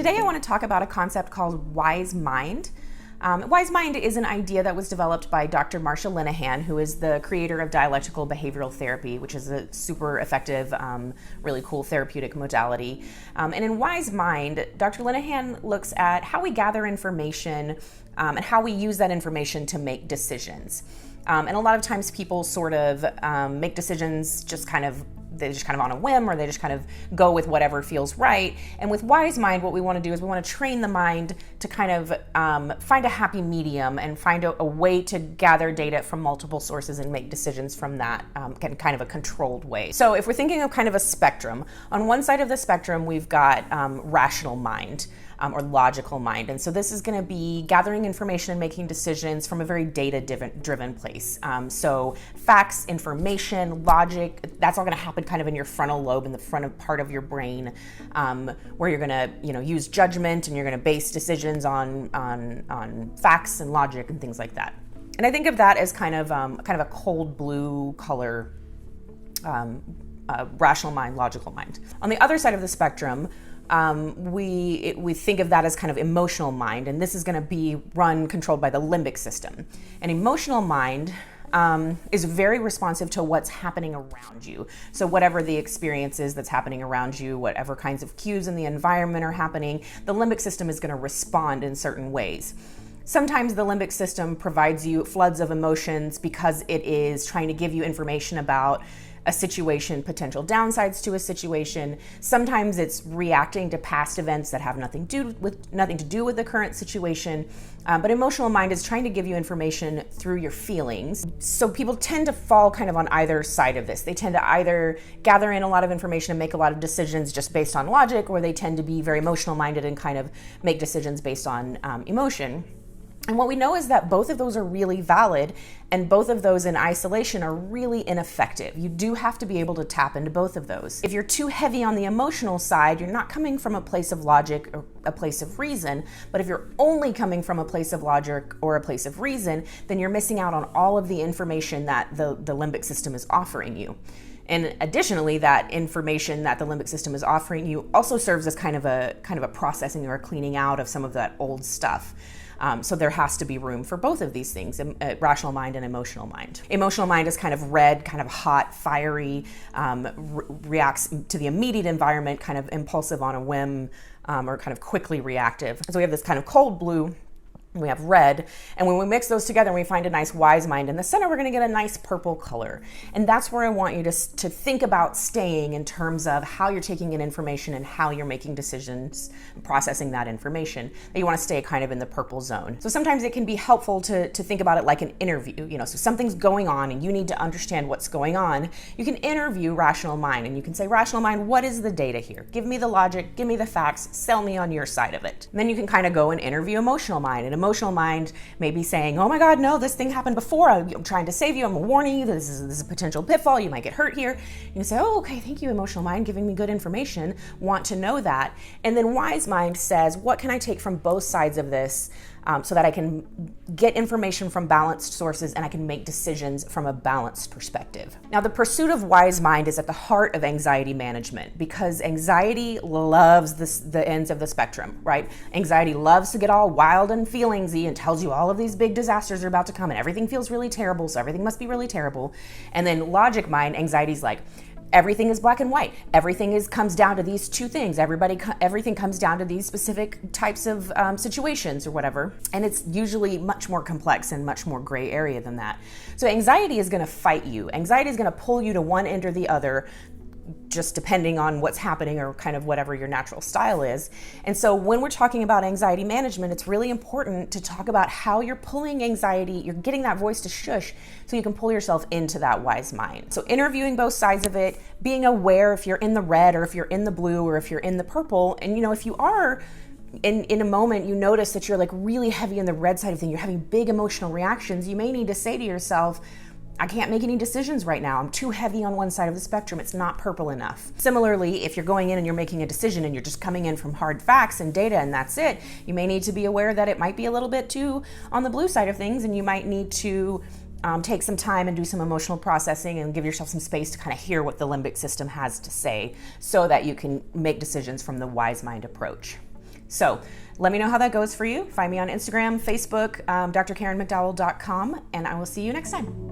Today I want to talk about a concept called wise mind. Wise mind is an idea that was developed by Dr. Marsha Linehan, who is the creator of dialectical behavioral therapy, which is a super effective, really cool therapeutic modality. And in wise mind, Dr. Linehan looks at how we gather information and how we use that information to make decisions. And a lot of times people sort of make decisions they just kind of on a whim, or they just kind of go with whatever feels right. And with wise mind, what we want to do is we want to train the mind to kind of find a happy medium and find a way to gather data from multiple sources and make decisions from that kind of a controlled way. So if we're thinking of kind of a spectrum, on one side of the spectrum, we've got rational mind. Or logical mind. And so this is going to be gathering information and making decisions from a very data-driven place. So facts, information, logic, that's all going to happen kind of in your frontal lobe, in the front part of your brain, where you're going to use judgment and you're going to base decisions on facts and logic and things like that. And I think of that as kind of a cold blue color, rational mind, logical mind. On the other side of the spectrum, we think of that as kind of emotional mind, and this is going to be controlled by the limbic system. And emotional mind is very responsive to what's happening around you. So whatever the experience is that's happening around you, whatever kinds of cues in the environment are happening, the limbic system is going to respond in certain ways. Sometimes the limbic system provides you floods of emotions because it is trying to give you information about a situation, potential downsides to a situation. Sometimes it's reacting to past events that have nothing to do with the current situation. But emotional mind is trying to give you information through your feelings. So people tend to fall kind of on either side of this. They tend to either gather in a lot of information and make a lot of decisions just based on logic, or they tend to be very emotional minded and kind of make decisions based on emotion. And what we know is that both of those are really valid, and both of those in isolation are really ineffective. You do have to be able to tap into both of those. If you're too heavy on the emotional side, you're not coming from a place of logic or a place of reason. But if you're only coming from a place of logic or a place of reason, then you're missing out on all of the information that the limbic system is offering you. And additionally, that information that the limbic system is offering you also serves as kind of a processing or a cleaning out of some of that old stuff. So there has to be room for both of these things, rational mind and emotional mind. Emotional mind is kind of red, kind of hot, fiery, reacts to the immediate environment, kind of impulsive on a whim, or kind of quickly reactive. So we have this kind of cold blue, we have red, and when we mix those together and we find a nice wise mind in the center, we're going to get a nice purple color. And that's where I want you to think about staying in terms of how you're taking in information and how you're making decisions and processing that information, that you want to stay kind of in the purple zone. So sometimes it can be helpful to think about it like an interview. So something's going on and you need to understand what's going on. You can interview rational mind and you can say, rational mind, what is the data here? Give me the logic, give me the facts, sell me on your side of it. And then you can kind of go and interview emotional mind. And emotional mind may be saying, oh my God, no, this thing happened before. I'm trying to save you. I'm warning you that this is a potential pitfall. You might get hurt here. You can say, oh, okay, thank you, emotional mind, giving me good information. Want to know that. And then wise mind says, what can I take from both sides of this so that I can get information from balanced sources and I can make decisions from a balanced perspective. Now, the pursuit of wise mind is at the heart of anxiety management, because anxiety loves the ends of the spectrum, right? Anxiety loves to get all wild and feelingsy and tells you all of these big disasters are about to come and everything feels really terrible, so everything must be really terrible. And then logic mind, anxiety's like, everything is black and white. Everything comes down to these two things. Everything comes down to these specific types of situations or whatever. And it's usually much more complex and much more gray area than that. So anxiety is going to fight you. Anxiety is going to pull you to one end or the other, just depending on what's happening or kind of whatever your natural style is. And so when we're talking about anxiety management, it's really important to talk about how you're pulling anxiety, you're getting that voice to shush so you can pull yourself into that wise mind. So interviewing both sides of it, being aware if you're in the red or if you're in the blue or if you're in the purple. And if you are in a moment, you notice that you're like really heavy in the red side of things, you're having big emotional reactions, you may need to say to yourself, I can't make any decisions right now. I'm too heavy on one side of the spectrum. It's not purple enough. Similarly, if you're going in and you're making a decision and you're just coming in from hard facts and data and that's it, you may need to be aware that it might be a little bit too on the blue side of things, and you might need to take some time and do some emotional processing and give yourself some space to kind of hear what the limbic system has to say so that you can make decisions from the wise mind approach. So let me know how that goes for you. Find me on Instagram, Facebook, drkarenmcdowell.com, and I will see you next time.